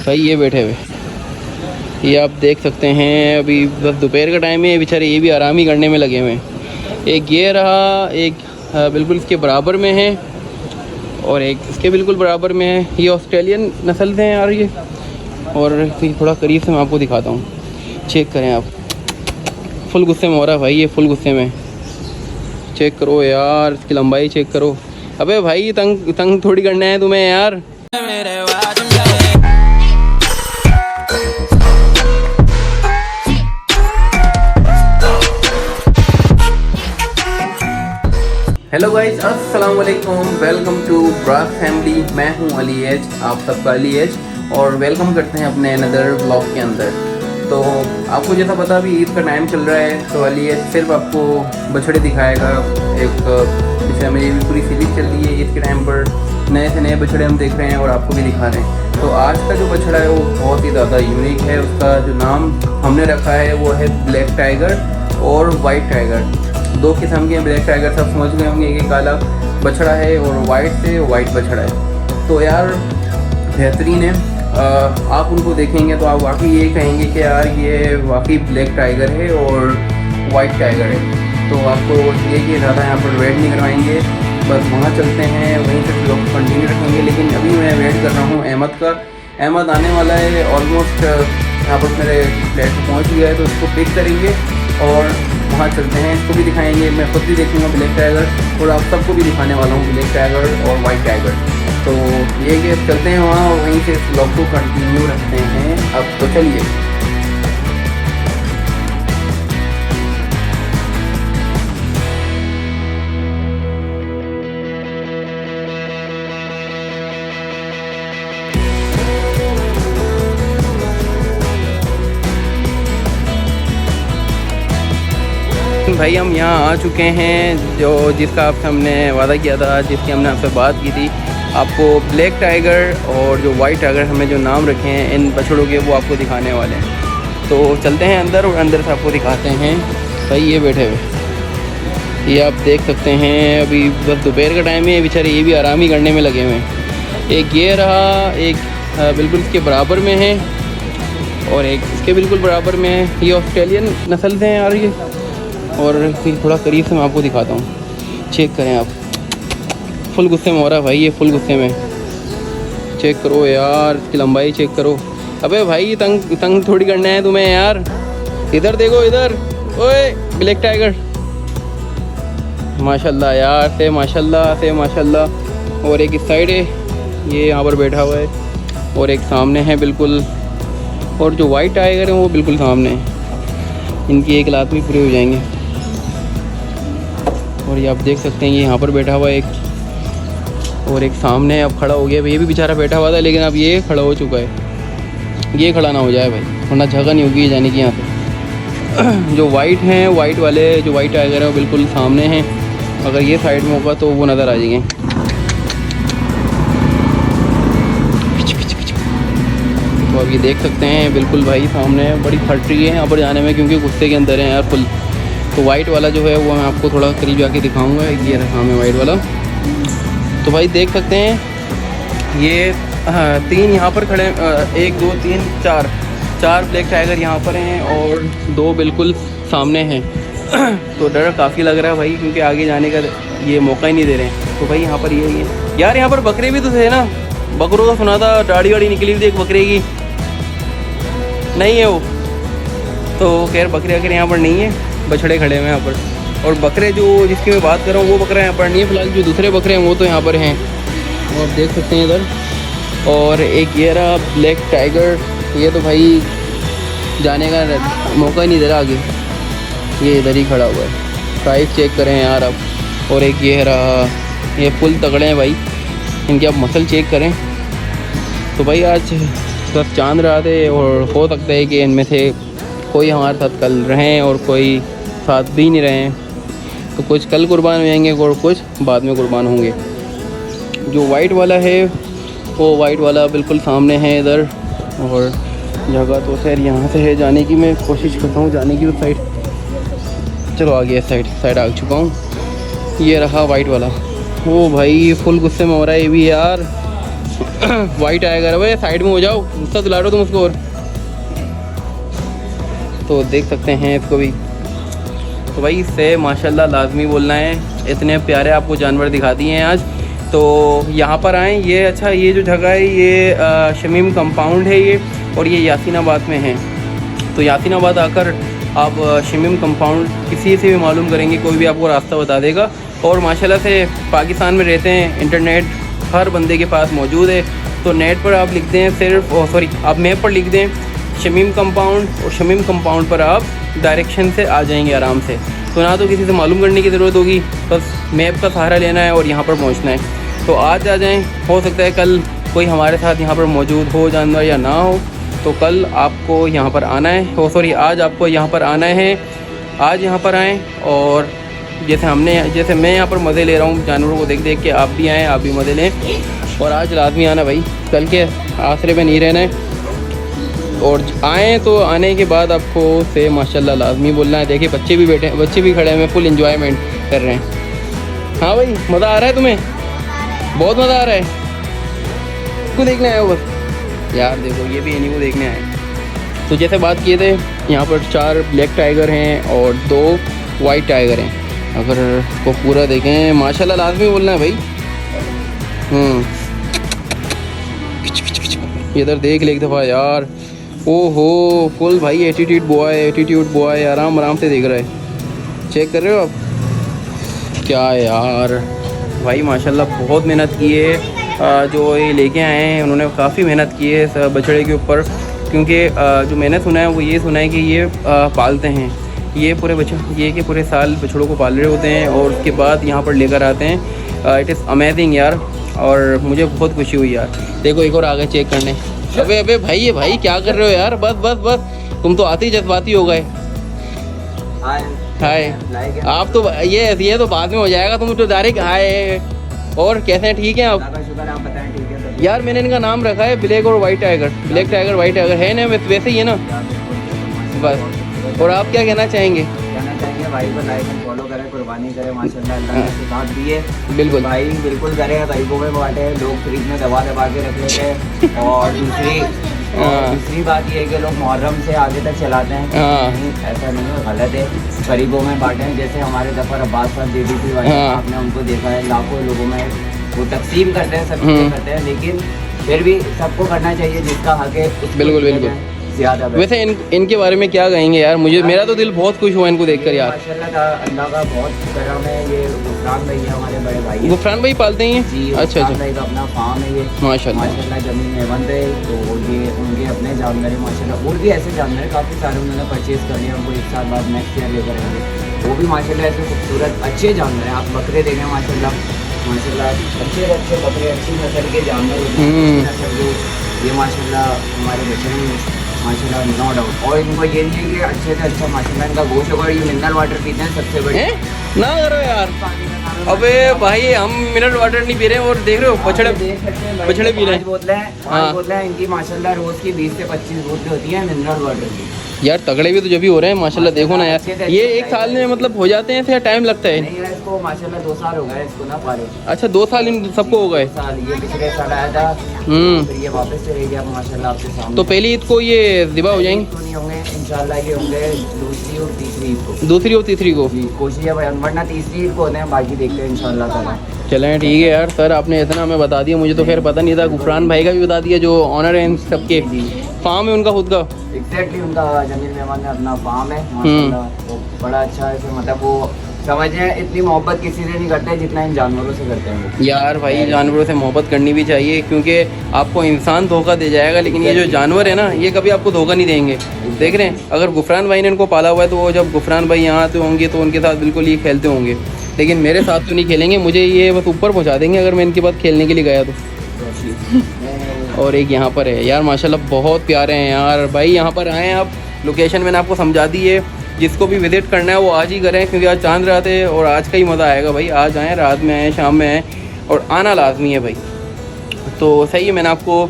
भाई ये बैठे हुए, ये आप देख सकते हैं। अभी बस दोपहर का टाइम है, बेचारे ये भी आराम ही करने में लगे हुए हैं। एक ये रहा, एक बिल्कुल इसके बराबर में है और एक इसके बिल्कुल बराबर में है। ये ऑस्ट्रेलियन नस्ल से हैं यार ये। और थोड़ा करीब से मैं आपको दिखाता हूँ, चेक करें आप। फुल गुस्से में हो रहा है भाई, ये फुल गुस्से में। चेक करो यार, इसकी लंबाई चेक करो। अबे भाई तंग तंग थोड़ी करना है तुम्हें यार। हेलो गाइस, अस्सलाम वालेकुम, वेलकम टू ब्राक फैमिली। मैं हूं अली एज, आप सबका अली एज, और वेलकम करते हैं अपने अनदर ब्लॉग के अंदर। तो आपको जैसा पता अभी ईद का टाइम चल रहा है, तो अली एज सिर्फ आपको बछड़े दिखाएगा। एक जैसे मेरी भी पूरी सीरीज चल रही है ईद के टाइम पर, नए से नए बछड़े हम देख रहे हैं और आपको भी दिखा रहे हैं। तो आज का जो बछड़ा है वो बहुत ही ज़्यादा यूनिक है। उसका जो नाम हमने रखा है वो है ब्लैक टाइगर और वाइट टाइगर। दो किस्म के ब्लैक टाइगर सब समझ गए होंगे, एक काला बछड़ा है और वाइट बछड़ा है। तो यार बेहतरीन है। आप उनको देखेंगे तो आप वाकई ये कहेंगे कि यार ये वाकई ब्लैक टाइगर है और वाइट टाइगर है। तो आपको ये कि ज़्यादा यहाँ पर वेट नहीं करवाएंगे, बस वहाँ चलते हैं, वहीं से लोग कंटिन्यू रखेंगे। लेकिन अभी मैं वेट कर रहा हूँ अहमद का। अहमद आने वाला है, ऑलमोस्ट यहाँ पर मेरे फ्लैट पर पहुँच गया है, तो उसको पिक करेंगे और वहाँ चलते हैं। इसको भी दिखाएंगे, मैं खुद भी देखूँगा ब्लैक टाइगर, और आप सबको भी दिखाने वाला हूँ ब्लैक टाइगर और वाइट टाइगर। तो ये कि चलते हैं वहाँ और वहीं से इस ब्लॉग को कंटिन्यू रखते हैं। अब तो चलिए। भाई हम यहाँ आ चुके हैं, जो जिसका आपसे हमने वादा किया था, जिसकी हमने आपसे बात की थी। आपको ब्लैक टाइगर और जो वाइट टाइगर हमें जो नाम रखे हैं इन बछड़ों के, वो आपको दिखाने वाले हैं। तो चलते हैं अंदर और अंदर से आपको दिखाते हैं। भाई ये बैठे हुए, ये आप देख सकते हैं। अभी बस दोपहर का टाइम है, बेचारे ये भी आराम ही करने में लगे हुए हैं। एक ये रहा, एक बिल्कुल इसके बराबर में है और एक इसके बिल्कुल बराबर में है। ये ऑस्ट्रेलियन नस्ल से हैं यार ये। और थोड़ा करीब से मैं आपको दिखाता हूँ, चेक करें आप। फुल गुस्से में हो रहा है भाई, ये फुल गुस्से में। चेक करो यार, इसकी लंबाई चेक करो। अबे भाई तंग तंग थोड़ी करना है तुम्हें यार। इधर देखो इधर, ओए ब्लैक टाइगर। माशाल्लाह यार, से माशाल्लाह। और एक इस साइड है, ये यहाँ पर बैठा हुआ है, और एक सामने है बिल्कुल। और जो वाइट टाइगर है वो बिल्कुल सामने है। इनकी एक लात में पूरे हो जाएंगे। और ये आप देख सकते हैं, ये यहाँ पर बैठा हुआ है एक, और एक सामने अब खड़ा हो गया। ये भी बेचारा बैठा हुआ था, लेकिन अब ये खड़ा हो चुका है। ये खड़ा ना हो जाए भाई, वरना जगह नहीं होगी जाने की यहाँ पे। जो वाइट हैं, वाइट वाले जो वाइट टाइगर है वो बिल्कुल सामने हैं। अगर ये साइड में होगा तो वो नज़र आ जाएंगे। तो अब ये देख सकते हैं बिल्कुल भाई सामने। बड़ी फटरी है यहाँ पर जाने में, क्योंकि गुस्से के अंदर है यार फुल। तो वाइट वाला जो है वो मैं आपको थोड़ा करीब जाके दिखाऊंगा। ये रहा मैं वाइट वाला। तो भाई देख सकते हैं, ये तीन यहाँ पर खड़े, 1 2 3 4 ब्लैक टाइगर यहाँ पर हैं और 2 बिल्कुल सामने हैं। तो डर काफ़ी लग रहा है भाई, क्योंकि आगे जाने का ये मौका ही नहीं दे रहे हैं। तो भाई यहाँ पर ये यार, यहाँ पर बकरे भी तो थे ना, बकरों का सुना था, दाढ़ी वाड़ी निकली थी एक बकरे की। नहीं है वो तो, खैर बकरे वकरे यहाँ पर नहीं है, बछड़े खड़े हुए हैं यहाँ पर। और बकरे जो जिसकी मैं बात कर रहा हूँ वो बकरा यहाँ पर नहीं है फिलहाल। जो दूसरे बकरे हैं वो तो यहाँ पर हैं, वो आप देख सकते हैं इधर। और एक ये रहा ब्लैक टाइगर, ये तो भाई जाने का मौका ही नहीं दे रहा आगे, ये इधर ही खड़ा हुआ है। साइज चेक करें यार आप। और एक ये रहा, ये फुल तगड़े हैं भाई, इनके आप मसल चेक करें। तो भाई आज बस चांद रात है, और हो सकता है कि इनमें से कोई हमारे साथ कल रहें और कोई साथ भी नहीं रहें। तो कुछ कल कुर्बान हो जाएंगे और कुछ बाद में कुर्बान होंगे। जो वाइट वाला है वो वाइट वाला बिल्कुल सामने है इधर। और जगह तो खैर यहाँ से है जाने की, मैं कोशिश करता हूँ जाने की उस साइड। चलो आ गया, साइड आ चुका हूँ। ये रहा वाइट वाला। ओ भाई फुल गुस्से में हो रहा है ये भी यार। White tiger. भाई साइड में हो जाओ, गुस्सा दिला रहे हो तुम उसको। और तो देख सकते हैं इसको भी। तो भाई इससे माशाल्लाह लाजमी बोलना है, इतने प्यारे आपको जानवर दिखा दिए हैं आज। तो यहाँ पर आएँ। ये अच्छा, ये जो जगह है ये शमीम कंपाउंड है ये, और ये यासीनाबाद में है। तो यासीनाबाद आकर आप शमीम कंपाउंड किसी से भी मालूम करेंगे, कोई भी आपको रास्ता बता देगा। और माशाल्लाह से पाकिस्तान में रहते हैं, इंटरनेट हर बंदे के पास मौजूद है। तो नेट पर आप लिख दें सिर्फ, आप मैप पर लिख दें शमीम कंपाउंड, और शमीम कंपाउंड पर आप डायरेक्शन से आ जाएंगे आराम से। तो ना तो किसी से मालूम करने की ज़रूरत होगी, बस मैप का सहारा लेना है और यहाँ पर पहुँचना है। तो आज आ जाएँ, हो सकता है कल कोई हमारे साथ यहाँ पर मौजूद हो जानवर या ना हो, तो कल आपको यहाँ पर आना है। आज आपको यहाँ पर आना है। आज यहाँ पर आएँ और जैसे मैं यहाँ पर मज़े ले रहा हूँ जानवरों को देख देख के, आप भी आएँ, आप भी मज़े लें। और आज लाजमी आना भाई, कल के आसरे पे नहीं रहना है। और आएँ तो आने के बाद आपको से माशाल्लाह लाजमी बोलना है। देखिए बच्चे भी बैठे हैं, बच्चे भी खड़े हैं, फुल एंजॉयमेंट कर रहे हैं। हाँ भाई, मज़ा आ रहा है तुम्हें? बहुत मज़ा आ रहा है। इसको देखने आए हो बस यार? देखो ये भी इन्हीं को देखने आए। तो जैसे बात किए थे, यहाँ पर 4 ब्लैक टाइगर हैं और 2 वाइट टाइगर हैं। अगर इसको पूरा देखें, माशाल्लाह लाजमी बोलना है भाई। इधर देख ले एक दफ़ा यार। ओहो, फुल भाई एटीट्यूड बॉय आराम से देख रहा है। चेक कर रहे हो आप? क्या यार भाई, माशाल्लाह बहुत मेहनत की है। जो ये लेके आए हैं उन्होंने काफ़ी मेहनत की है इस बछड़े के ऊपर, क्योंकि जो मैंने सुना है वो ये सुना है कि ये पालते हैं, ये के पूरे साल बछड़ों को पाल रहे होते हैं और उसके बाद यहाँ पर लेकर आते हैं। इट इज़ अमेजिंग यार, और मुझे बहुत खुशी हुई यार। देखो एक और आ गए चेक करने। अबे भाई, ये भाई क्या कर रहे हो यार? बस तुम तो आते ही जज्बाती हो गए। हाय। आप तो ये तो बाद में हो जाएगा, तुम तो डायरेक्ट हाय। और कैसे हैं? ठीक हैं आप? आप बताएं। ठीक है यार, मैंने इनका नाम रखा है ब्लैक और white tiger. Black tiger white tiger है ना, वैसे ही है ना बस। और आप क्या कहना चाहेंगे? भाई को लाइक एंड फॉलो करें, कुर्बानी करें, माशाल्लाह अल्लाह ने सिखात दी है। बिल्कुल भाई, बिल्कुल करें। गरीबों में बांटे, लोग फ्रिज में दबा के रख लेते हैं। और दूसरी बात ये है कि लोग मुहर्रम से आगे तक चलाते हैं। नहीं, ऐसा नहीं है, गलत है। गरीबों में बांटें, जैसे हमारे जफर अब्बास साहब JDC वाले, आपने उनको देखा है, लाखों लोगों में वो तकसीम करते हैं, सब चीज़ें करते हैं, लेकिन फिर भी सबको करना चाहिए जिसका हक है। बिल्कुल ज़्यादा। वैसे इनके बारे में क्या कहेंगे यार? मेरा तो दिल बहुत खुश हुआ इनको देखकर यार। माशाल्लाह अल्लाह का बहुत करम है। ये गुफरान भाई है, हमारे बड़े भाई। गुफरान भाई पालते हैं जी? अच्छा। भाई का अपना फार्म है ये, माशाल्लाह ज़मीन में बंद है। तो ये उनके अपने जानवर है माशाल्लाह। और भी ऐसे जानवर है काफ़ी सारे उन्होंने परचेज़ कर लिए, उनको 1 साल बाद नेक्स्ट ईयर लेकर आएंगे। वो भी माशाल्लाह ऐसे खूबसूरत अच्छे जानवर हैं। आप बकरे देखें माशाल्लाह अच्छे बकरे, अच्छी नस्ल के जानवर। ये माशाल्लाह हमारे बच्चे हैं माशाल्लाह, नो डाउट। और इनको ये नहीं है कि अच्छे से अच्छा माशाल्लाह इनका गोश्त होगा। ये मिनरल वाटर पीते हैं सबसे बड़े। ना करो यार। अबे भाई, हम मिनरल वाटर नहीं पी रहे हैं और देख रहे हो बछड़े पी रहे हैं। बोतलें इनकी माशाल्लाह रोज़ की 20 से 25 बोतलें होती हैं मिनरल वाटर की। यार तगड़े भी तो जब भी हो रहे हैं माशाल्लाह। देखो ना यार, ये 1 साल में मतलब हो जाते हैं या टाइम लगता है? नहीं यार, इसको माशाल्लाह 2 साल हो गए इसको ना पाले। अच्छा, 2 साल इन सबको हो गए? ये पिछले साल आया था, फिर ये वापस चले गया माशाल्लाह आपके सामने। तो पहली ईद को ये ज़िबा हो जाएंगे? तो नहीं होंगे इंशाल्लाह, ये होंगे दूसरी और तीसरी ईद को। दूसरी और तीसरी को कोशिश है, वरना तीसरी ईद को होते हैं, बाकी देखते हैं इंशाल्लाह ताला। चलें ठीक है यार। सर आपने इतना हमें बता दिया, मुझे तो खैर पता नहीं था। गुफरान भाई का भी बता दिया, जो ऑनर है इन सबके, फार्म है उनका खुद का। एग्जैक्टली, उनका जमील मेहमान में अपना फार्म है माशाल्लाह। वो बड़ा अच्छा है, मतलब वो समझें इतनी मोहब्बत किसी से नहीं करते जितना इन जानवरों से करते हैं यार। भाई जानवरों से मोहब्बत करनी भी चाहिए, क्योंकि आपको इंसान धोखा दे जाएगा, लेकिन ये जो जानवर है ना, ये कभी आपको धोखा नहीं देंगे। देख रहे हैं, अगर गुफरान भाई ने इनको पाला हुआ है, तो वो जब गुफरान भाई यहाँ आते होंगे तो उनके साथ बिल्कुल ये खेलते होंगे, लेकिन मेरे साथ तो नहीं खेलेंगे। मुझे ये बस ऊपर पहुँचा देंगे अगर मैं इनके बाद खेलने के लिए गया तो। और एक यहाँ पर है यार, माशाल्लाह बहुत प्यारे हैं यार। भाई यहाँ पर आएँ आप, लोकेशन मैंने आपको समझा दी है। जिसको भी विज़िट करना है वो आज ही करें, क्योंकि आज चांद रात है और आज का ही मज़ा आएगा भाई। आज आएँ, रात में आएँ, शाम में आएँ, और आना लाजमी है भाई। तो सही है, मैंने आपको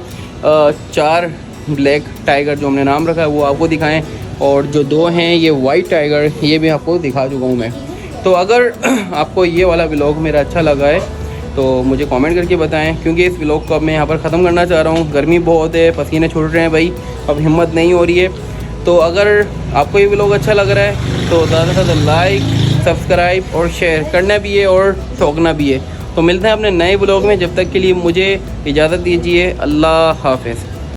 4 ब्लैक टाइगर जो हमने नाम रखा है वो आपको दिखाएं, और जो 2 हैं ये वाइट टाइगर, ये भी आपको दिखा चुका हूँ मैं। तो अगर आपको ये वाला व्लॉग मेरा अच्छा लगा है तो मुझे कमेंट करके बताएं, क्योंकि इस व्लॉग को अब मैं यहाँ पर ख़त्म करना चाह रहा हूँ। गर्मी बहुत है, पसीने छूट रहे हैं भाई, अब हिम्मत नहीं हो रही है। तो अगर आपको ये व्लॉग अच्छा लग रहा है तो ज़्यादा से ज़्यादा लाइक, सब्सक्राइब और शेयर करना भी है और ठोकना भी है। तो मिलते हैं अपने नए व्लॉग में, जब तक के लिए मुझे इजाज़त दीजिए। अल्लाह हाफ़िज़।